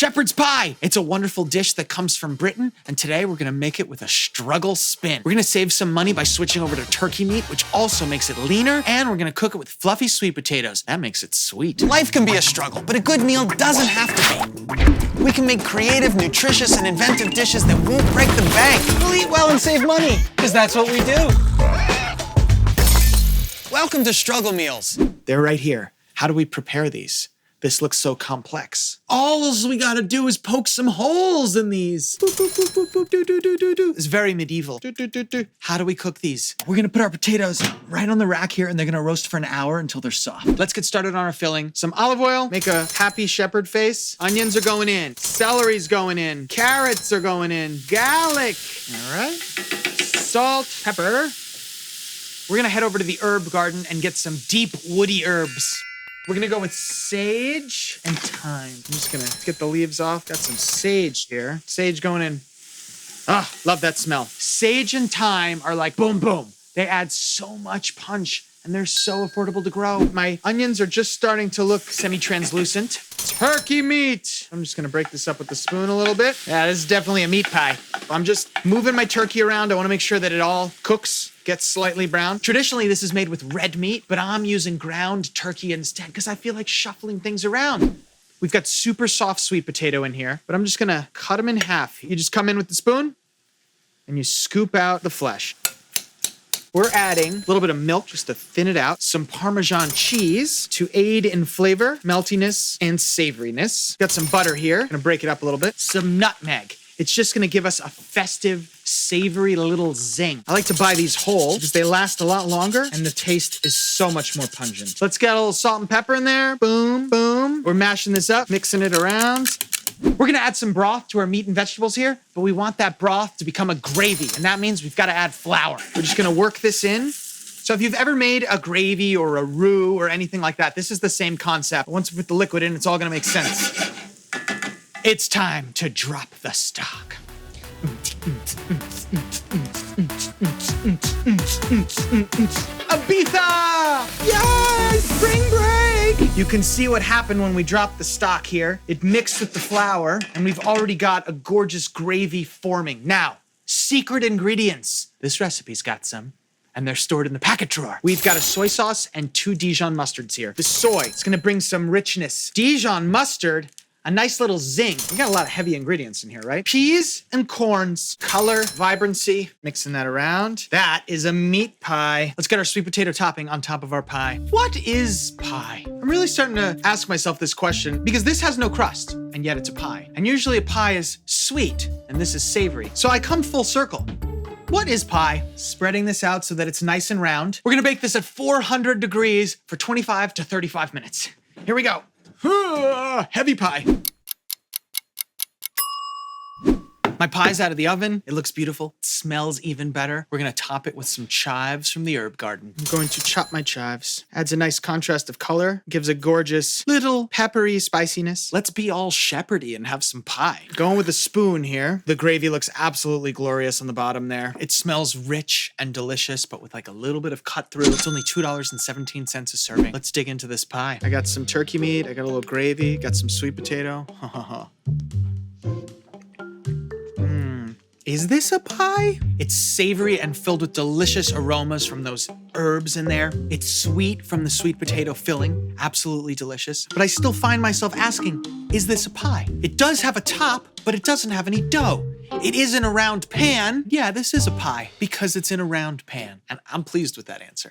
shepherd's pie. It's a wonderful dish that comes from Britain, and today we're gonna make it with a struggle spin. We're gonna save some money by switching over to turkey meat, which also makes it leaner, and we're gonna cook it with fluffy sweet potatoes. That makes it sweet. Life can be a struggle, but a good meal doesn't have to be. We can make creative, nutritious, and inventive dishes that won't break the bank. We'll eat well and save money, because that's what we do. Welcome to Struggle Meals. They're right here. How do we prepare these? This looks so complex. All we gotta do is poke some holes in these. Boop, boop, boop, boop, boop, do, do, do, do, do. It's very medieval. Do, do, do, do. How do we cook these? We're gonna put our potatoes right on the rack here and they're gonna roast for an hour until they're soft. Let's get started on our filling. Some olive oil, make a happy shepherd face. Onions are going in. Celery's going in. Carrots are going in. Garlic. All right. Salt, pepper. We're gonna head over to the herb garden and get some deep woody herbs. We're gonna go with sage and thyme. I'm just gonna get the leaves off. Got some sage here. Sage going in. Ah, love that smell. Sage and thyme are like boom, boom. They add so much punch and they're so affordable to grow. My onions are just starting to look semi-translucent. Turkey meat. I'm just gonna break this up with the spoon a little bit. Yeah, this is definitely a meat pie. I'm just moving my turkey around. I wanna make sure that it all cooks, gets slightly brown. Traditionally, this is made with red meat, but I'm using ground turkey instead because I feel like shuffling things around. We've got super soft sweet potato in here, but I'm just gonna cut them in half. You just come in with the spoon and you scoop out the flesh. We're adding a little bit of milk just to thin it out, some Parmesan cheese to aid in flavor, meltiness, and savoriness. Got some butter here, gonna break it up a little bit. Some nutmeg. It's just gonna give us a festive, savory little zing. I like to buy these whole because they last a lot longer and the taste is so much more pungent. Let's get a little salt and pepper in there. Boom, boom. We're mashing this up, mixing it around. We're gonna add some broth to our meat and vegetables here, but we want that broth to become a gravy, and that means we've gotta add flour. We're just gonna work this in. So if you've ever made a gravy or a roux or anything like that, this is the same concept. Once we put the liquid in, it's all gonna make sense. It's time to drop the stock. Ibiza! Yay! Spring break! You can see what happened when we dropped the stock here. It mixed with the flour, and we've already got a gorgeous gravy forming. Now, secret ingredients. This recipe's got some, and they're stored in the packet drawer. We've got a soy sauce and 2 Dijon mustards here. The soy, it's gonna bring some richness. Dijon mustard, a nice little zing. We got a lot of heavy ingredients in here, right? Peas and corns, color, vibrancy, mixing that around. That is a meat pie. Let's get our sweet potato topping on top of our pie. What is pie? I'm really starting to ask myself this question because this has no crust, and yet it's a pie. And usually a pie is sweet, and this is savory. So I come full circle. What is pie? Spreading this out so that it's nice and round. We're gonna bake this at 400 degrees for 25 to 35 minutes. Here we go. Heavy pie. My pie's out of the oven. It looks beautiful. It smells even better. We're gonna top it with some chives from the herb garden. I'm going to chop my chives. Adds a nice contrast of color. Gives a gorgeous little peppery spiciness. Let's be all shepherdy and have some pie. Going with a spoon here. The gravy looks absolutely glorious on the bottom there. It smells rich and delicious, but with like a little bit of cut through. It's only $2.17 a serving. Let's dig into this pie. I got some turkey meat. I got a little gravy. Got some sweet potato. Is this a pie? It's savory and filled with delicious aromas from those herbs in there. It's sweet from the sweet potato filling, absolutely delicious. But I still find myself asking, is this a pie? It does have a top, but it doesn't have any dough. It is in a round pan. Yeah, this is a pie because it's in a round pan. And I'm pleased with that answer.